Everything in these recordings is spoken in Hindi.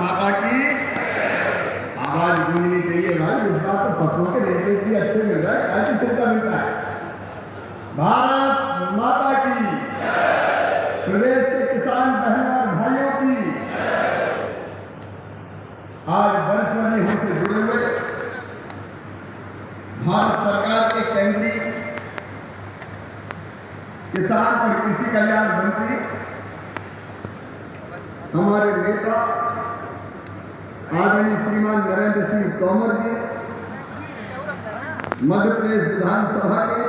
माता की आवाज गूंजनी चाहिए भाई। इस बात तो फसलों के रेट भी अच्छे मिल रहा है, क्या की चिंता मिलता है। भारत माता की, प्रदेश के किसान बहनों और भाइयों की। आज वनप्रणी से जुड़े हुए भारत सरकार के केंद्रीय किसान और कृषि कल्याण मंत्री हमारे नेता आदरणीय श्रीमान नरेंद्र सिंह तोमर जी, मध्य प्रदेश विधानसभा के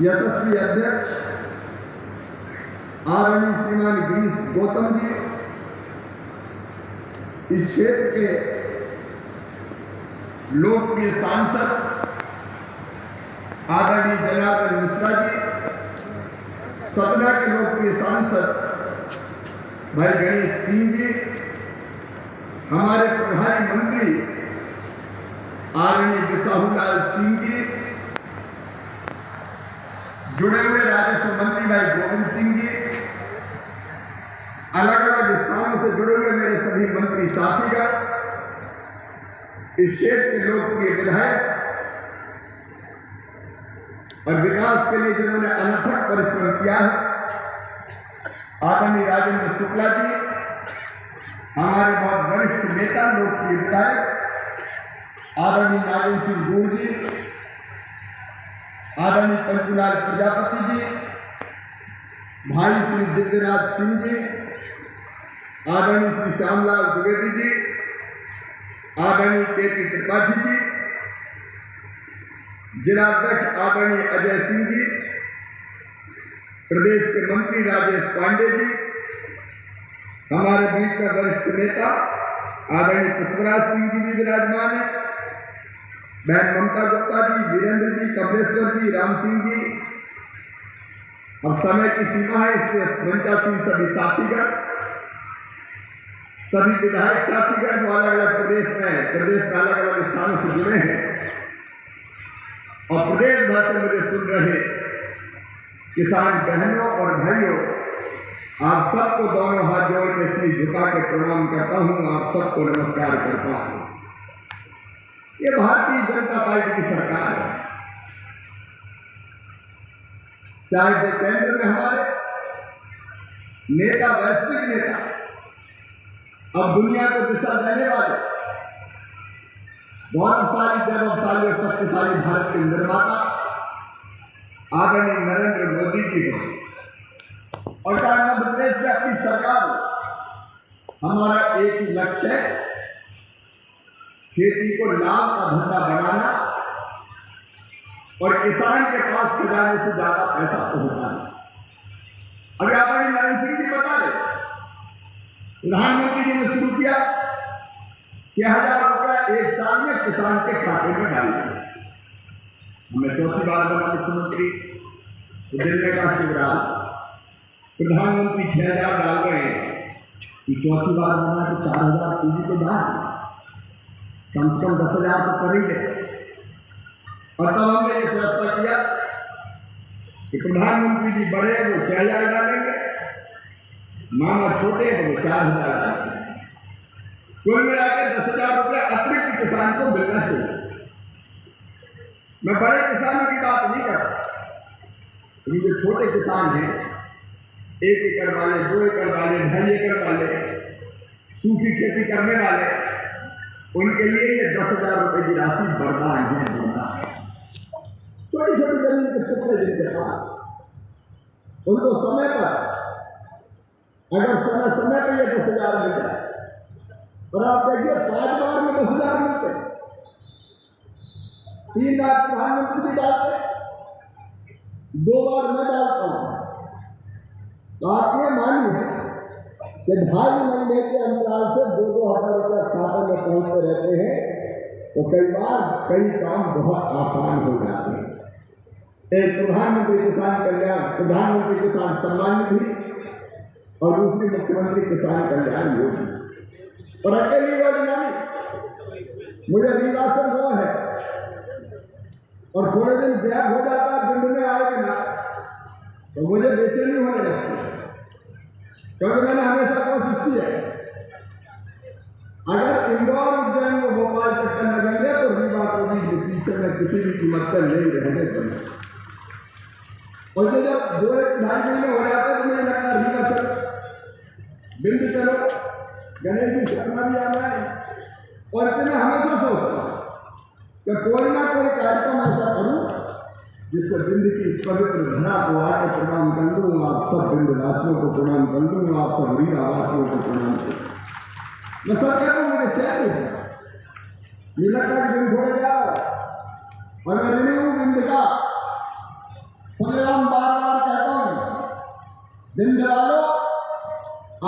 यशस्वी अध्यक्ष आदरणीय श्रीमान गिरीश गौतम जी, इस क्षेत्र के लोकप्रिय सांसद आदरणीय जनार्दन मिश्रा जी, सतना के लोकप्रिय सांसद भाई गणेश सिंह जी, हमारे प्रभारी मंत्री आदरणीय बिसाहूलाल सिंह जी, जुड़े हुए राजस्व मंत्री भाई गोविंद सिंह जी, अलग अलग स्थानों से जुड़े हुए मेरे सभी मंत्री साथीगण, इस क्षेत्र के लोकप्रिय विधायक और विकास के लिए जिन्होंने अनथक परिश्रम किया है, आदरणीय राजेंद्र शुक्ला जी, हमारे बहुत वरिष्ठ नेता लोकप्रिय विधायक आदरणीय नागेंद्र सिंह गूढ़ जी, आदरणीय पंचूलाल प्रजापति जी, भाई श्री दिव्यराज सिंह जी, आदरणीय श्री श्यामलाल द्विवेदी जी, आदरणीय केपी त्रिपाठी जी, जिलाध्यक्ष आदरणीय अजय सिंह जी, प्रदेश के मंत्री राजेश पांडे जी, हमारे बीच में वरिष्ठ नेता आदरणीय पुष्पराज सिंह जी भी विराजमान है, बहन ममता गुप्ता जी, वीरेंद्र जी, कमलेश्वर जी, राम सिंह जी। अब समय की सीमा है, इसलिए मंचासीन सभी साथीगण, सभी विधायक साथीगण जो अलग अलग प्रदेश में अलग अलग स्थानों से जुड़े हैं और प्रदेश भर से मुझे सुन रहे किसान बहनों और भाइयों, आप सबको दोनों हाथ जोड़ के सिर झुका के प्रणाम करता हूं, आप सबको नमस्कार करता हूं। ये भारतीय जनता पार्टी की सरकार है, चाहे वे केंद्र में हमारे नेता, वैश्विक नेता, अब दुनिया को दिशा देने वाले गौरवशाली, वैभवशाली और शक्तिशाली भारत के निर्माता आदरणीय नरेंद्र मोदी जी को, और चाहे मध्य प्रदेश में अपनी सरकार हो, हमारा एक ही लक्ष्य है, खेती को लाभ का धंधा बनाना और किसान के पास खजाने से ज्यादा पैसा पहुंचाना। अभी आदरणीय नरेंद्र सिंह जी बता रहे, प्रधानमंत्री जी ने शुरू किया 6,000 रुपया एक साल में किसान के खाते में डालना। हमें चौथी बार बना मुख्यमंत्री, तो दिल्ली का शिवराज प्रधानमंत्री 6,000 डाल रहे हैं, चौथी बार बना तो 4,000 पूरी तो डाल, कम से कम 10,000 तो कर ही दे। और तब हमने ये फैसला किया कि प्रधानमंत्री जी बड़े वो 6,000 डालेंगे, मामा छोटे तो वो 4,000 डालेंगे। कुल मिलाकर 10,000 रुपया अतिरिक्त किसान को मिलना चाहिए। मैं बड़े किसानों की बात नहीं करता, लेकिन जो छोटे किसान हैं, 1 एकड़ वाले, 2 एकड़ वाले, 2.5 एकड़ वाले, सूखी खेती करने वाले, उनके लिए ये 10,000 रुपए की राशि वरदान है, वरदान। छोटी छोटी जमीन के टुकड़े जिनके पास, उनको समय पर, अगर समय पर ये 10,000 मिल जाए, और आप देखिए 5 बार में 10,000 मिलते, 3 बार प्रधानमंत्री जी डालते, 2 बार मैं डालता हूं, तो आप ये मानिए कि 2.5 महीने के अंतराल से 2-2 हज़ार रुपया खाते में पहुंचते रहते हैं, तो कई बार कई काम बहुत आसान हो जाते हैं। एक प्रधानमंत्री किसान कल्याण, प्रधानमंत्री किसान सम्मान निधि और दूसरी मुख्यमंत्री किसान कल्याण योजना, और अकेली योजना नहीं, मुझे रीवासन हुआ है और थोड़े दिन गैप हो जाता है, पिंड में आए कि ना, तो मुझे बेचैनी होने लगती है, क्योंकि मैंने हमेशा कोशिश की है अगर इंदौर उज्जैन को भोपाल चक्कर लगेंगे तो रीवा को भी पीछे में किसी भी कीमत पर नहीं रहने देंगे। और जब 2-2.5 महीने हो जाते तो मुझे लगता है रीवा चलो, बिंद चलो, गणेश जी सपना भी आ रहा है। और इसमें हमेशा सोचता हूँ कि कोई ना कोई कार्यक्रम ऐसा करूँ जिससे बिंद की इस पवित्र धरा को आके प्रणाम कर लूँ, आप सब बिंदवासियों को प्रणाम कर लूँ, आप सब रीवावासियों को प्रणाम कर लूँ। मैं सर कहता हूँ मुझे चैन नहीं ये लगता है कि दिन थोड़े जा और मैं ऋणी हूँ बिंद का। खुलेआम बार बार कहता हूँ बिंद वालों,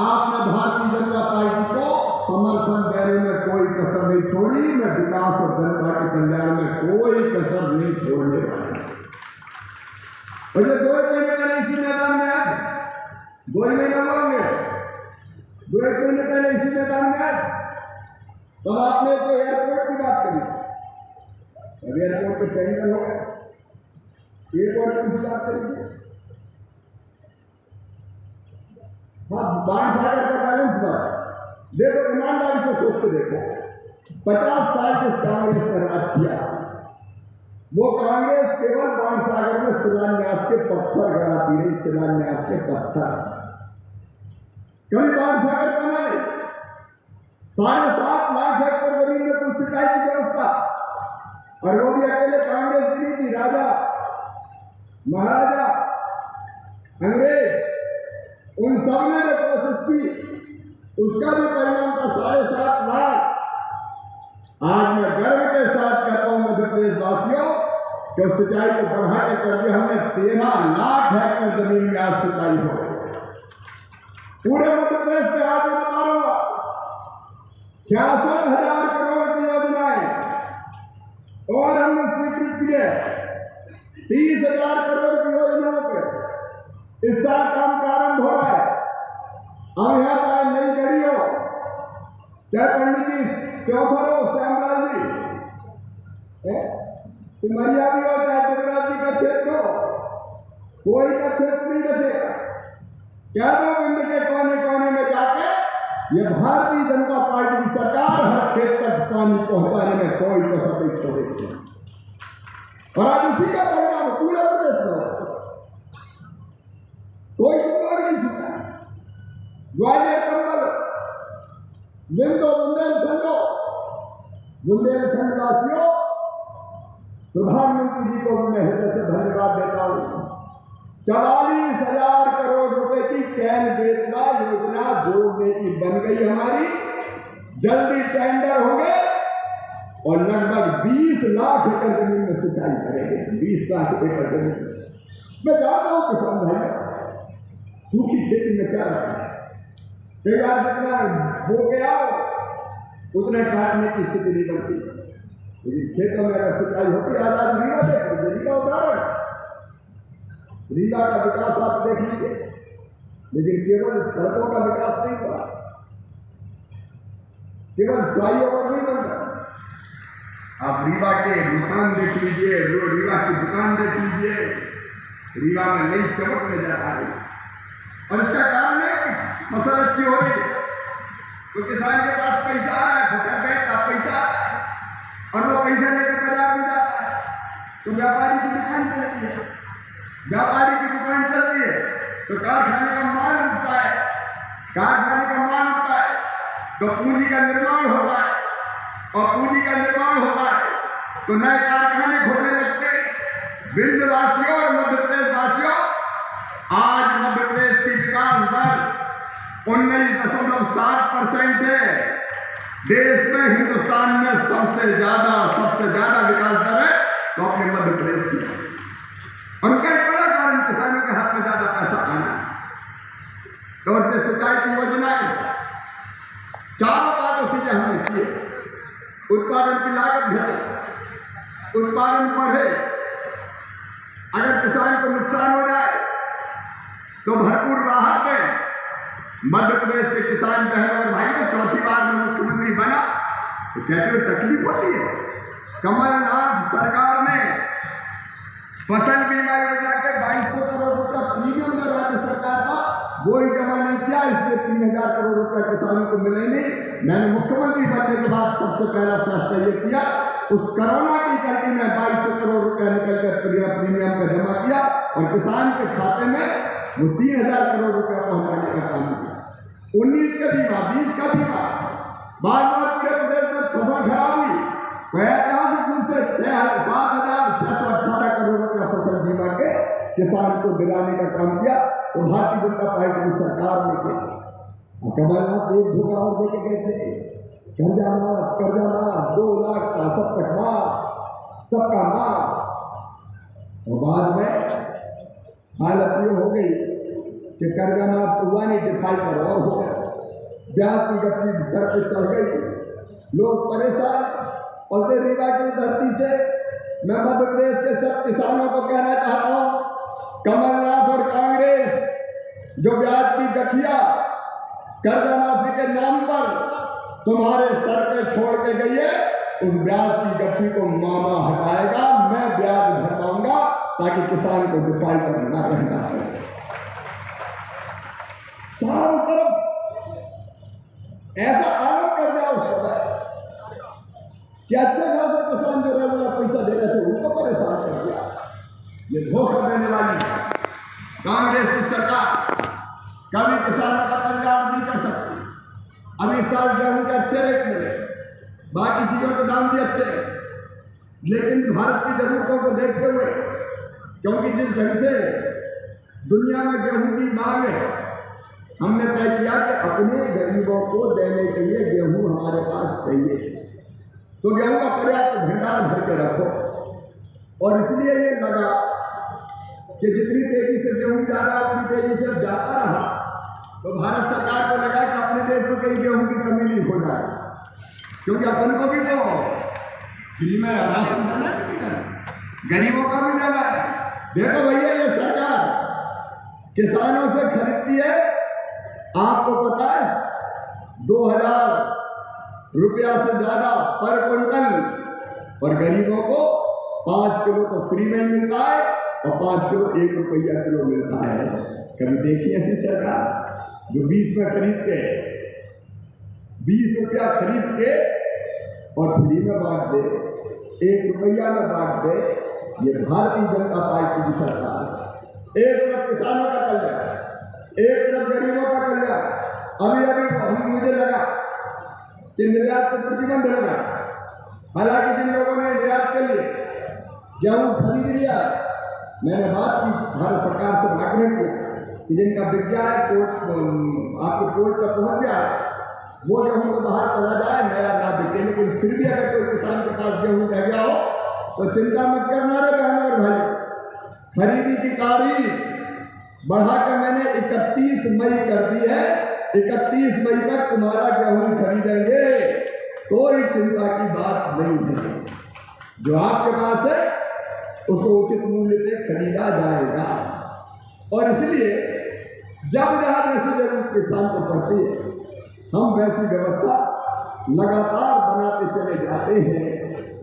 आपने भारतीय जनता पार्टी को समर्थन देने में कोई कसर नहीं छोड़ी। मैं विकास और जनता के कल्याण में कोई कसर नहीं छोड़ने वाला। मुझे 2 महीने पहले इसी मैदान में आए, 2 महीने होंगे, 2 महीने पहले इसी मैदान में आए, तब आपने तो एयरपोर्ट की बात करी। अब एयरपोर्ट पे टेंडर हो गया, एयरपोर्ट कौन सी बात करी थी? हाँ, बाणसागर का बैलेंस बात देखो, ईमानदारी से सोच के देखो। 50 साल जिस कांग्रेस ने राज किया, वो कांग्रेस केवल बाणसागर में शिलान्यास के पत्थर गड़ाती रही, शिलान्यास के पत्थर। कभी बाणसागर बना नहीं। 7.5 लाख हेक्टेयर जमीन में कुछ सिंचाई की व्यवस्था, और वो भी अकेले कांग्रेस की नहीं थी। राजा महाराजा अंग्रेज उन सब ने जो कोशिश की, उसका भी परिणाम था 7.5 लाख। आज मैं गर्व के साथ कहता हूं मध्य प्रदेश वासियों कि सिंचाई को बढ़ा के करके हमने 13 लाख हेक्टेयर जमीन में आज सिंचाई हो गई पूरे मध्य प्रदेश में। आज मैं बता रहा हूँ 66,000 करोड़ की योजनाएं और हमने स्वीकृत किए 30,000 करोड़ की योजनाओं पे इस साल काम प्रारंभ हो रहा है। अब यहाँ चाहे नई गढ़ी हो, चाहे पंडित जी चौथर हो, श्यामलाल जी सिमरिया भी हो, चाहे देवराज जी का क्षेत्र हो, कोई का क्षेत्र नहीं बचेगा। क्या दो बिंद के कोने कोने में जाके ये भारतीय जनता पार्टी की सरकार हर खेत तक पानी पहुंचाने में कोई कसर नहीं छोड़ेगी। और आज इसी का परिणाम पूरे प्रदेश में कोई सुधार नहीं छूटा। ग्वालियर कंबल, विंदो बुंदेलखंडो, बुंदेलखंड वासियों, प्रधानमंत्री जी को मैं हृदय से धन्यवाद देता हूँ। 44,000 करोड़ रुपए की कैन बेतवा योजना जोड़ने की बन गई हमारी। जल्दी टेंडर होंगे और लगभग 20 लाख एकड़ जमीन में सिंचाई करेंगे। 20 लाख एकड़ जमीन में मैं जानता हूँ किसान भाई सूखी खेती में क्या रखा है। तैयार जितना हो गया उतने काटने की स्थिति नहीं बनती, लेकिन खेतों में अगर सिंचाई होती है। आज रीवा देख लीजिए, रीवा उदाहरण, रीवा का विकास आप देख लीजिए, लेकिन केवल सड़कों का विकास नहीं हुआ, केवल फ्लाईओवर नहीं बनता। आप रीवा के दुकान देख लीजिए, रीवा की दुकान देख लीजिए, रीवा में नई चमक नजर आ रही है। और इसका कारण है कि फसल अच्छी हो रही है, तो किसान के पास पैसा आ रहा है, फसल बेचता पैसा आता है, और वो पैसा लेकर बाजार में जाता है, तो व्यापारी की दुकान चलती है। व्यापारी की दुकान चलती है तो कारखाने का माल उठता है, कारखाने का माल उठता है तो पूंजी का निर्माण होता है, और पूंजी का निर्माण होता है तो नए कारखाने खुलने लगते हैं। विंध्यवासियों और मध्य प्रदेश वासियों, आज मध्य प्रदेश की विकास दर 19.7% है। देश में हिंदुस्तान में सबसे ज्यादा विकास दर है तो अपने मध्य प्रदेश की। और उनका एक बड़ा कारण किसानों के हाथ में ज्यादा पैसा आना है। तो उसने सिंचाई की योजना है, चारों बातों चीजें हमने की। उत्पादन की लागत घटे, उत्पादन बढ़े, अगर किसान को नुकसान हो जाए तो भरपूर राहत में। मध्य प्रदेश के किसान बहनों और भाइयों, चौथी बार में मुख्यमंत्री बना तो कहते हुए तकलीफ होती है। कमलनाथ सरकार ने फसल बीमा योजना के 2200 करोड़ रुपया प्रीमियम में राज्य सरकार का वो ही जमा नहीं किया, इसलिए 3,000 करोड़ रुपए किसानों को मिले नहीं। मैंने मुख्यमंत्री बनने के बाद सबसे पहला फैसला ये किया, उस कोरोना की करके मैं 2200 करोड़ रुपया निकल कर प्रीमियम का जमा किया और किसान के खाते में वो 3,000 करोड़ रुपया पहुंचाने का काम किया। 19 का बीमा, 20 का बीमा, बार पूरे प्रदेश में फसल खराब हुई, ऐतिहासिक रूप से 7,618 करोड़ रुपया फसल बीमा के किसान को दिलाने का काम किया। तो भारतीय जनता पार्टी की सरकार ने किया। कमलनाथ एक धोखा और देके गए थे, कर्जा माफ 2 लाख का सब तक माफ, सबका माफ। और बाद में हालत ये हो गई कि कर्जा माफ तो हुआ नहीं, डिफाल्टर और हो गया, ब्याज की गति सर पे चढ़ गई, लोग परेशान। और रीवा की धरती से मैं मध्य प्रदेश के सब किसानों को कहना चाहता हूँ, कमलनाथ और कांग्रेस जो ब्याज की गठिया कर्जा माफी के नाम पर तुम्हारे सर पे छोड़ के गई है, उस ब्याज की गठरी को मामा हटाएगा। मैं ब्याज भर पाऊंगा ताकि किसान को डिफॉल्टर न रहना पड़े। चारों तरफ ऐसा आलम कर दिया उस समय कि अच्छे खासे किसान जो रेगुलर पैसा दे रहे थे उनको परेशान कर दिया। ये धोखा देने वाली कांग्रेस की सरकार कभी किसानों का कल्याण नहीं कर सकती। अभी साल गेहूं के अच्छे रेट मिले, बाकी चीजों के दाम भी अच्छे हैं, लेकिन भारत की जरूरतों को देखते हुए, क्योंकि जिस ढंग से दुनिया में गेहूं की मांग है, हमने तय किया कि अपने गरीबों को देने के लिए गेहूं हमारे पास चाहिए, तो गेहूं का पर्याप्त भंडार भर के रखो। और इसलिए ये लगा कि जितनी तेजी से गेहूं जा रहा उतनी तेजी से जाता रहा, तो भारत सरकार को लगा कि अपने देश में कहीं गेहूं की कमी नहीं हो जाए, क्योंकि अपन को भी तो फ्री में राशन देना है, गरीबों का भी देना है। देखो भैया, ये सरकार किसानों से खरीदती है, आपको पता है 2,000 रुपया से ज्यादा पर क्विंटल, और गरीबों को 5 किलो तो फ्री में मिलता है और 5 किलो 1 रुपया किलो मिलता है। कभी देखी ऐसी सरकार जो 20 में खरीद के 20 रुपया खरीद के और फ्री में बांट दे, 1 रुपया में बांट दे। ये भारतीय जनता पार्टी की सरकार है। एक तरफ किसानों का कल्याण, एक तरफ गरीबों का कल्याण। अभी मुझे लगा कि निर्यात पर प्रतिबंध लगा, हालांकि जिन लोगों ने निर्यात के लिए गेहूं खरीद लिया, मैंने बात की भारत सरकार से आग्रह किया कि जिनका विज्ञान आपके पोर्ट पर पहुंच गया, वो गेहूं तो बाहर चला जाए, नया ना बिके। लेकिन फिर भी अगर कोई किसान के पास गेहूं रह गया हो तो चिंता मत करना रे बहन और भाई, खरीदी की तारीख बढ़ाकर मैंने 31 मई कर दी है। 31 मई तक तुम्हारा गेहूं खरीदेंगे, कोई चिंता की बात नहीं है। जो आपके पास है उसको उचित मूल्य पे खरीदा जाएगा। और इसलिए जब जहां जैसी जरूरत किसान को पड़ती है, हम वैसी व्यवस्था लगातार बनाते चले जाते हैं।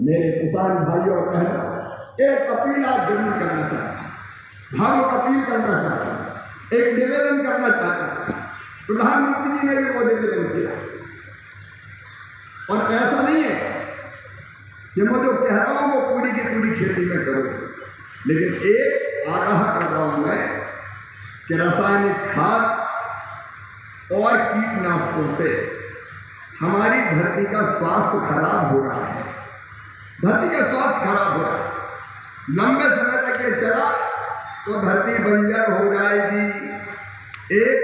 मेरे किसान भाइयों और बहनों, एक अपील आप जरूर करना चाहता हूं, धार्मिक अपील करना चाहता हूं, एक निवेदन करना चाहता हूं। प्रधानमंत्री जी ने भी वो निवेदन किया, और ऐसा नहीं है कि मैं जो कह रहा हूं वो पूरी की पूरी खेती में करूं, लेकिन एक आगाह कर रहा हूं मैं कि रासायनिक खाद और कीटनाशकों से हमारी धरती का स्वास्थ्य खराब हो रहा है। धरती का स्वास्थ्य खराब हो रहा है। लंबे समय तक ये चला तो धरती बंजर हो जाएगी। एक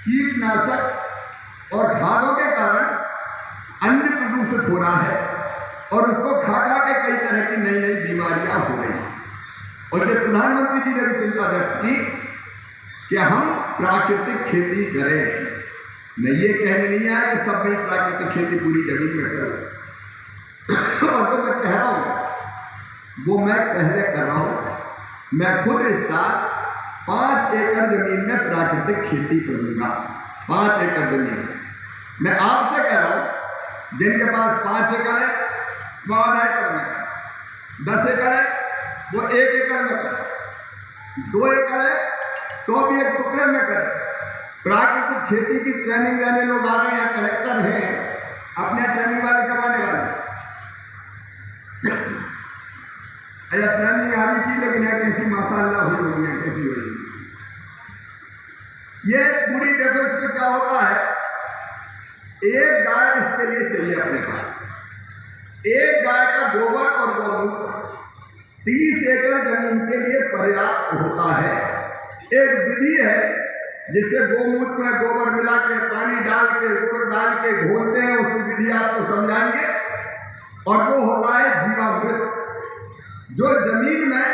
कीटनाशक और खादों के कारण अन्न प्रदूषित हो रहा है, और उसको खा खा के कई तरह की नई नई बीमारियां हो रही हैं। और ये प्रधानमंत्री जी ने भी चिंता व्यक्त की कि हम प्राकृतिक खेती करें। मैं ये कहने नहीं आया कि सब में प्राकृतिक खेती पूरी जमीन में करो, और तो मैं कह रहा हूं वो मैं पहले कर रहा हूं। मैं खुद इस साल 5 एकड़ जमीन में प्राकृतिक खेती करूंगा। 5 एकड़ जमीन मैं आपसे कह रहा हूं, जिनके पास 5 एकड़ है वो आधा एकड़ में, 10 एकड़ है वो 1 एकड़ में कर, 2 एकड़ है तो भी एक टुकड़े में करें। प्राकृतिक खेती की ट्रेनिंग लेने लोग आ रहे हैं, कलेक्टर हैं, अपने ट्रेनिंग वाले कमाने वाले। अरे ट्रेनिंग आ रही थी लेकिन कैसी माशाअल्लाह हुई होगी, कैसी हुई ये पूरी। देखो इसमें क्या होता है, एक गाय इसके लिए चाहिए अपने पास। एक गाय का गोबर और गौमूत्र 30 एकड़ जमीन के लिए पर्याप्त होता है। एक विधि है जिससे गोमूत्र में गोबर मिला के पानी डाल के गुड़ डाल के घोलते हैं, उसकी विधि आपको समझाएंगे। और वो होता है जीवामृत, जो जमीन में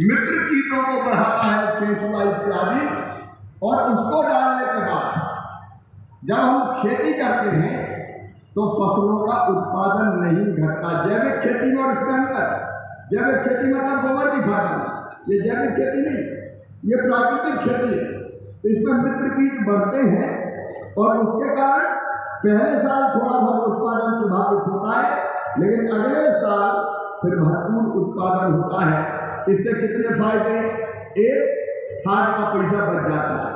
मित्र कीटों को बढ़ाता है, केंचुआ इत्यादि। और उसको डालने के बाद जब हम खेती करते हैं तो फसलों का उत्पादन नहीं घटता। जैविक खेती में और इसके अंतर, जैविक खेती मतलब गोबर की खाद डालना, ये जैविक खेती नहीं, ये प्राकृतिक खेती है। इसमें मित्र कीट बढ़ते हैं और उसके कारण पहले साल थोड़ा बहुत उत्पादन प्रभावित होता है, लेकिन अगले साल फिर भरपूर उत्पादन होता है। इससे कितने फायदे, एक खाद का पैसा बच जाता है,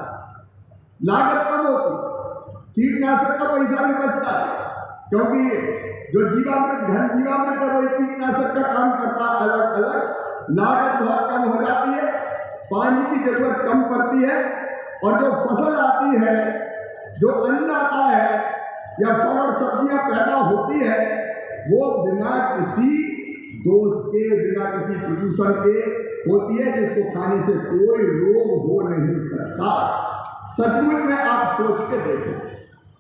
लागत कम होती है, कीटनाशक का पैसा भी बचता है, क्योंकि जो जीवामृत घन जीवामृत है वही कीटनाशक का काम करता है अलग अलग। लागत बहुत कम हो जाती है, पानी की जरूरत कम पड़ती है, और जो फसल आती है, जो अन्न आता है या फल और सब्जियां पैदा होती है, वो बिना किसी दोष के, बिना किसी प्रदूषण के होती है, जिसको खाने से कोई रोग हो नहीं सकता। सचमुच में आप सोच के देखें,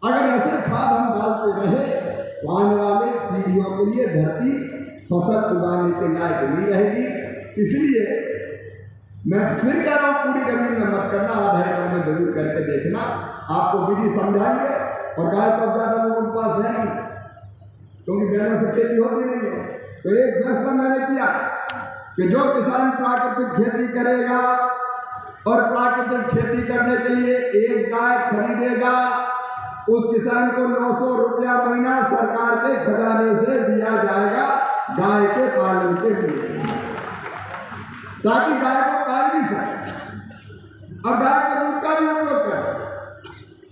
अगर ऐसे खाद हम डालते रहे तो आने वाले पीढ़ियों के लिए धरती फसल उगाने के लायक नहीं रहेगी। इसलिए मैं फिर कह रहा हूँ, पूरी जमीन में मत करना, आधा एकड़ में जरूर करके देखना, आपको विधि समझाएंगे। और गाय तो ज्यादा लोगों के पास है नहीं, क्योंकि बैलों से खेती होती नहीं है। तो एक फैसला मैंने किया कि जो किसान प्राकृतिक खेती करेगा और प्राकृतिक खेती करने के लिए एक गाय खरीदेगा, उस किसान को 900 रुपया महीना सरकार के खजाने से दिया जाएगा गाय के पालन के लिए, ताकि गाय को पाल भी सके। अब गाय के दूध का भी उपयोग करें,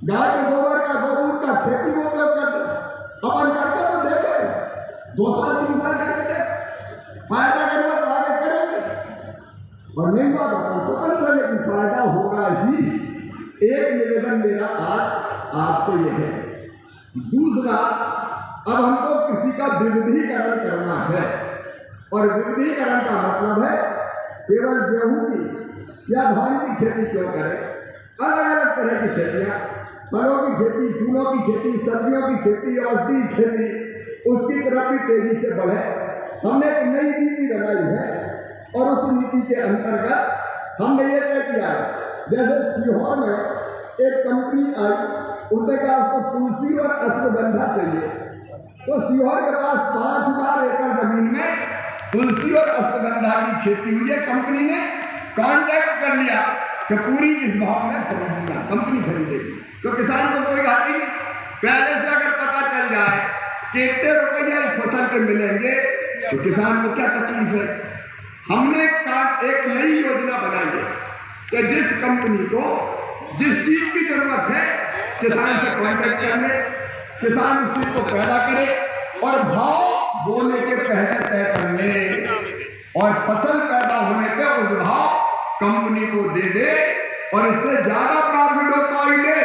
गाय के गोबर का, गोमूत्र का खेती में उपयोग करते। अपन करके तो देखे, 2 साल 3 साल करके देख, फायदा करना तो आगे करेंगे, और नहीं हुआ तो अपन स्वतंत्र, लेकिन फायदा होगा ही। एक निवेदन मेरा आज आपसे यह है। दूसरा, अब हमको कृषि का विविधीकरण करना है, और विविधीकरण का मतलब है केवल गेहूं की या धान की खेती क्यों करें, अलग अलग तरह की खेतियां, फलों की खेती, फूलों की खेती, सब्जियों की खेती, औषधि की खेती, उसकी तरफ भी तेजी से बढ़े। हमने एक नई नीति बनाई है, और उस नीति के अंतर्गत हमने ये तय किया है, जैसे सीहोर में एक कंपनी आई, उसने कहा उसको तुलसी और अश्वगंधा चाहिए, तो सीहोर के पास 5000 एकड़ जमीन में तुलसी और अश्वगंधा की खेती हुई है। कंपनी ने कॉन्ट्रैक्ट कर लिया कि पूरी इस भाव में खरीदूंगा, कंपनी खरीदेगी, तो किसान को कोई घाटा नहीं। पहले से अगर पता चल जाए कि इतने रुपये इस फसल के मिलेंगे तो किसान को क्या तकलीफ है। हमने एक नई योजना बनाई है कि जिस कंपनी को जिस चीज की जरूरत है किसान से कॉन्टैक्ट कर ले, किसान उस चीज को पैदा करे और भाव बोने के पहले तय कर ले, और फसल पैदा होने पे उस भाव कंपनी को दे दे, और इससे ज्यादा प्रॉफिट होता ही ले,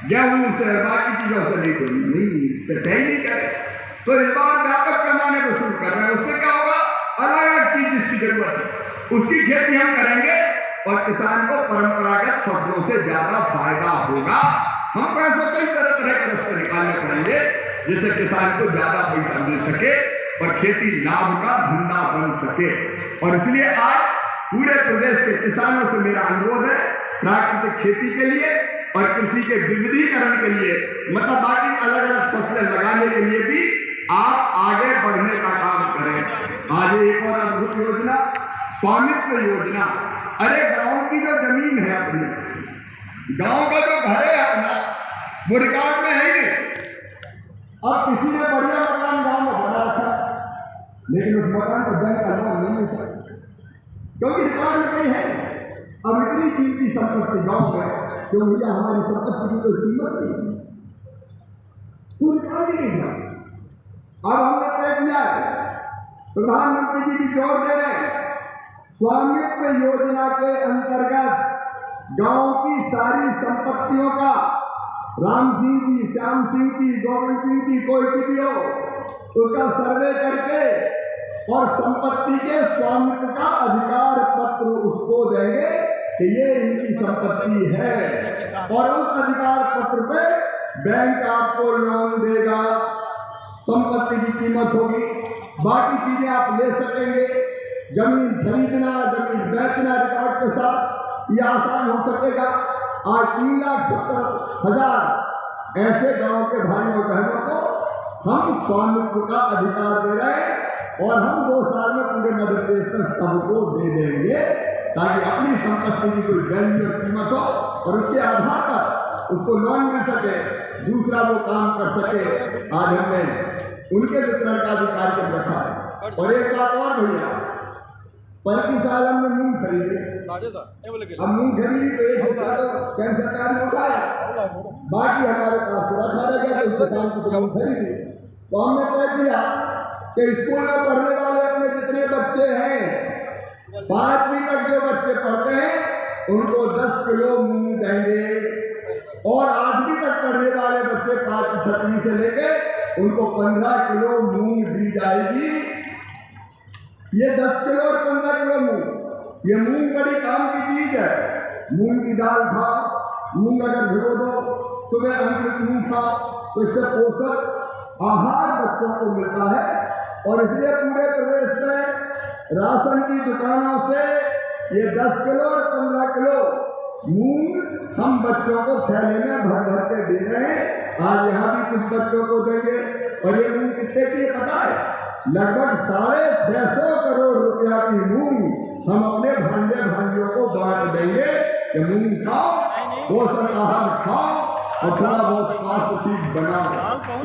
गेहूं से बाकी चीजों से नहीं, तो नहीं तय नहीं करे। तो इस बार व्यापक पैमाने पर शुरू कर रहे हैं। उससे क्या होगा, अलग अलग चीज जिसकी जरूरत है उसकी खेती हम करेंगे, और किसान को परंपरागत फसलों से ज्यादा फायदा होगा। हमको ऐसे कई तरह तरह के रास्ते निकालने पड़ेंगे जिससे किसान को ज्यादा पैसा मिल सके और खेती लाभ का धंधा बन सके। और इसलिए आज पूरे प्रदेश के किसानों से मेरा अनुरोध है, प्राकृतिक खेती के लिए और कृषि के विविधीकरण के लिए, मतलब बाकी अलग अलग फसलें लगाने के लिए भी आप आगे बढ़ने का काम करें। आज एक और अद्भुत योजना, स्वामित्व योजना। अरे गांव की जो जमीन है अपनी, गांव का जो घर है अपना, वो रिकॉर्ड में है ही नहीं। अब किसी ने बढ़िया मकान गांव में बना रखा, लेकिन उस मकान को बैंक का लोन नहीं मिल सकता, क्योंकि रिकॉर्ड में कहीं है। अब इतनी कीमती संपत्ति गांव में कि भैया हमारी संपत्ति की कोई कीमत नहीं है, कोई रिकॉर्ड ही नहीं था। अब हमने तय किया है, प्रधानमंत्री जी भी जोर दे रहे हैं, स्वामित्व योजना के अंतर्गत गांव की सारी संपत्तियों का, राम सिंह जी, श्याम सिंह जी, गोविंद सिंह जी, कोई भी हो, उसका सर्वे करके और संपत्ति के स्वामित्व का अधिकार पत्र उसको देंगे कि ये इनकी संपत्ति है, और उस अधिकार पत्र पे बैंक आपको लोन देगा, संपत्ति की कीमत होगी, बाकी चीजें आप ले सकेंगे, जमीन खरीदना, जमीन बेचना रिकॉर्ड के साथ ये आसान हो सकेगा। आज 3,70,000 ऐसे गांव के भाइयों बहनों को हम स्वामित्व का अधिकार दे रहे हैं, और हम 2 साल में पूरे मध्य प्रदेश में सबको दे देंगे, ताकि अपनी संपत्ति की कोई वैल्यू और कीमत हो और उसके आधार पर उसको लोन मिल सके, दूसरा वो काम कर सके। आज हमने उनके वितरण का भी कार्यक्रम रखा है। और एक बात और भैया, 25 साल हमने मूंग खरीदे, अब मूंग खरीदी तो एक हिस्सा तो केंद्र सरकार ने उठाया, बाकी हमारे पास सुरक्षा रह गया, तो किसान की तो हम खरीदी। तो हमने तय किया कि स्कूल में पढ़ने वाले अपने जितने बच्चे हैं, 5वीं तक जो बच्चे पढ़ते हैं उनको 10 किलो मूंग देंगे, और 8वीं तक पढ़ने वाले बच्चे 5वीं 6वीं से लेके उनको 15 किलो मूंग दी जाएगी। ये 10 किलो और 15 किलो मूंग, ये मूंग बड़ी काम की चीज है। मूंग की दाल खाओ, मूंग अगर भिगो दो, सुबह अंकुरित मूंग खाओ, तो इससे पोषक आहार बच्चों को मिलता है। और इसलिए पूरे प्रदेश में राशन की दुकानों से ये 10 किलो और 15 किलो मूंग हम बच्चों को थैले में भर भर के दे रहे हैं। आज यहाँ भी कुछ बच्चों को देंगे। और ये मूंग कितने की पता है? लगभग 650 करोड़ रुपया की मूंग हम अपने भांजे भांजियों को बांट देंगे कि मूंग खाओ, पोषण आहार खाओ और थोड़ा बहुत स्वास्थ्य ठीक बनाओ।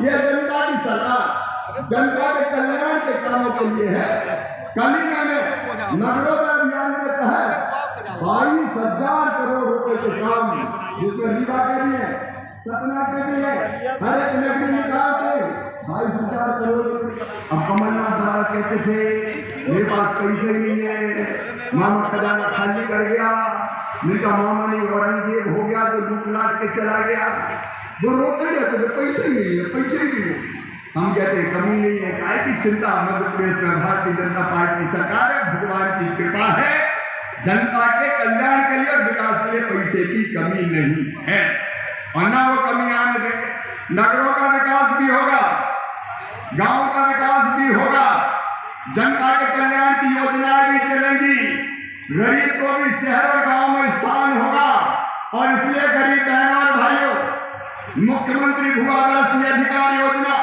ये जनता की सरकार जनता के कल्याण के कामों के लिए है। कल ही मैंने नगरोदय अभियान के तहत 22,000 करोड़ रुपए के काम, जिसमें रीवा के भी है, सतना के भी है, हर एक नगरी निकालते 22,000 करोड़। अब कमलनाथ दादा कहते थे मेरे पास पैसे नहीं है, मामा खजाना खाली कर गया, मेरा मामा नहीं औरंगजेब हो गया तो लूट लाट के चला गया। वो रोते रहते थे पैसे ही नहीं है, पैसे ही नहीं है। हम कहते हैं कमी नहीं है, काहे की चिंता। मध्य प्रदेश में भारतीय जनता पार्टी की सरकार है, भगवान की कृपा है, जनता के कल्याण के लिए और विकास के लिए पैसे की कमी नहीं है, और ना वो कमी आने देंगे। नगरों का विकास भी होगा, गांव का विकास भी होगा, जनता के कल्याण की योजनाएं भी चलेंगी, गरीब को भी शहर और गांव में स्थान होगा। और इसलिए गरीब बहनों और भाइयों, मुख्यमंत्री भू आवासीय अधिकार योजना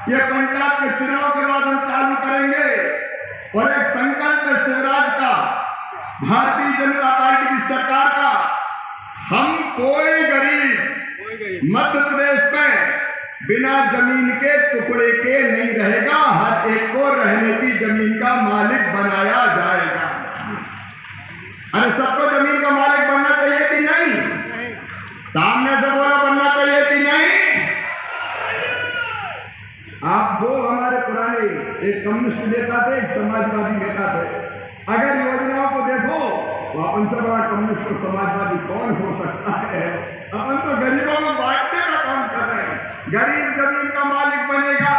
ये पंचायत के चुनाव के बाद हम चालू करेंगे। और एक संकल्प है शिवराज का, भारतीय जनता पार्टी की सरकार का, हम कोई गरीब मध्य प्रदेश में बिना जमीन के टुकड़े के नहीं रहेगा, हर एक को रहने की जमीन का मालिक बनाया जाएगा। अरे सबको जमीन का मालिक बनना चाहिए कि नहीं? सामने से बोला बनना चाहिए कि नहीं? आप दो हमारे पुराने, एक कम्युनिस्ट नेता थे, एक समाजवादी नेता थे। अगर योजनाओं को देखो तो अपन से बड़ा कम्युनिस्ट और समाजवादी कौन हो सकता है? अपन तो गरीबों को बांटने का काम कर रहे हैं। गरीब जमीन का मालिक बनेगा,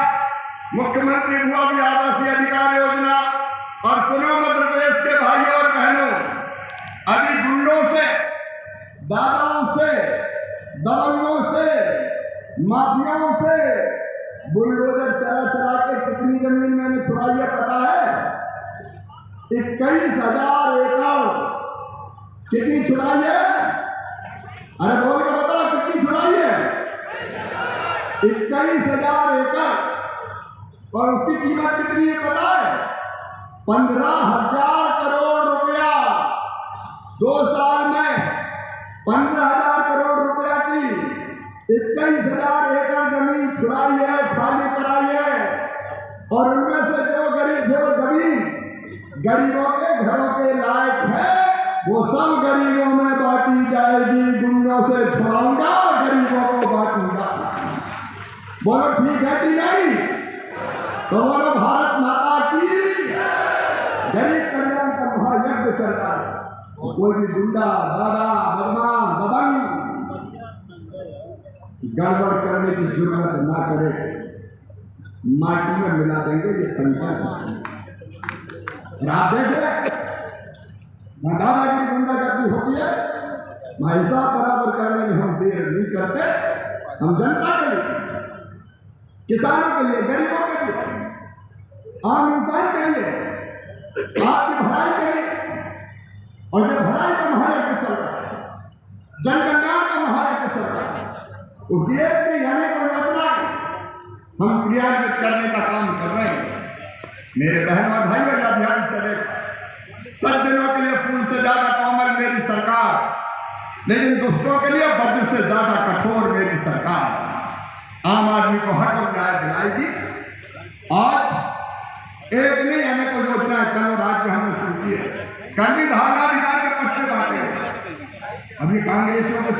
मुख्यमंत्री भू आवासीय अधिकार योजना। और सुनो मध्य प्रदेश के भाइयों और बहनों, अभी गुंडों से, दादाओं से, दबंगों से, माफियाओं से बुलडोजर चला चला के कितनी जमीन मैंने छुड़ाई है पता है? 21,000 एकड़। कितनी छुड़ाई है? अरे बोल के बताओ कितनी छुड़ाई है? 21,000 एकड़। और उसकी कीमत कितनी है पता है? 15,000 करोड़ रुपया। 2 साल में 15,000 करोड़ रुपया की 21,000 एकड़ जमीन छुड़ाई है, खाली कराई है। और उनमें से जो जमीन गरीबों के घरों के लायक है वो सब गरीबों में बांटी जाएगी, गुंडों से छुड़ाऊंगा, गरीबों को बांटूंगा। बोलो ठीक है कि नहीं? तो बोलो भारत माता की। गरीब कल्याण का महायज्ञ चल रहा है। कोई भी गुंडा, दादा, बदमाश, दबंग गड़बड़ करने की जरूरत ना करे, माटी में मिला देंगे ये संकल्प। आप देखें दादागिरी गुंडागर्दी होती है, हिसाब बराबर करने में हम देर नहीं करते। हम जनता के लिए, किसानों के लिए, गरीबों के लिए, आम इंसान के लिए, आपकी भलाई के लिए। और जो भलाई का महायज्ञ चल रहा है, जन कल्याण का महायज्ञ चल रहा है, उस एक में यानी को योजना हम क्रियान्वित करने का काम कर रहे हैं। मेरे बहनों और भाइयों, यह अभियान चलेगा। सज्जनों के लिए फूल से ज्यादा कोमल मेरी सरकार, लेकिन दुष्टों के लिए वज्र से ज्यादा कठोर मेरी सरकार। आम आदमी को हक और न्याय दिलाएगी। आज एक नहीं अनेकों योजना कल और आज में हमने शुरू की है। कल भी धारणाधिकार के पट्टे बांटे। अभी कांग्रेसियों को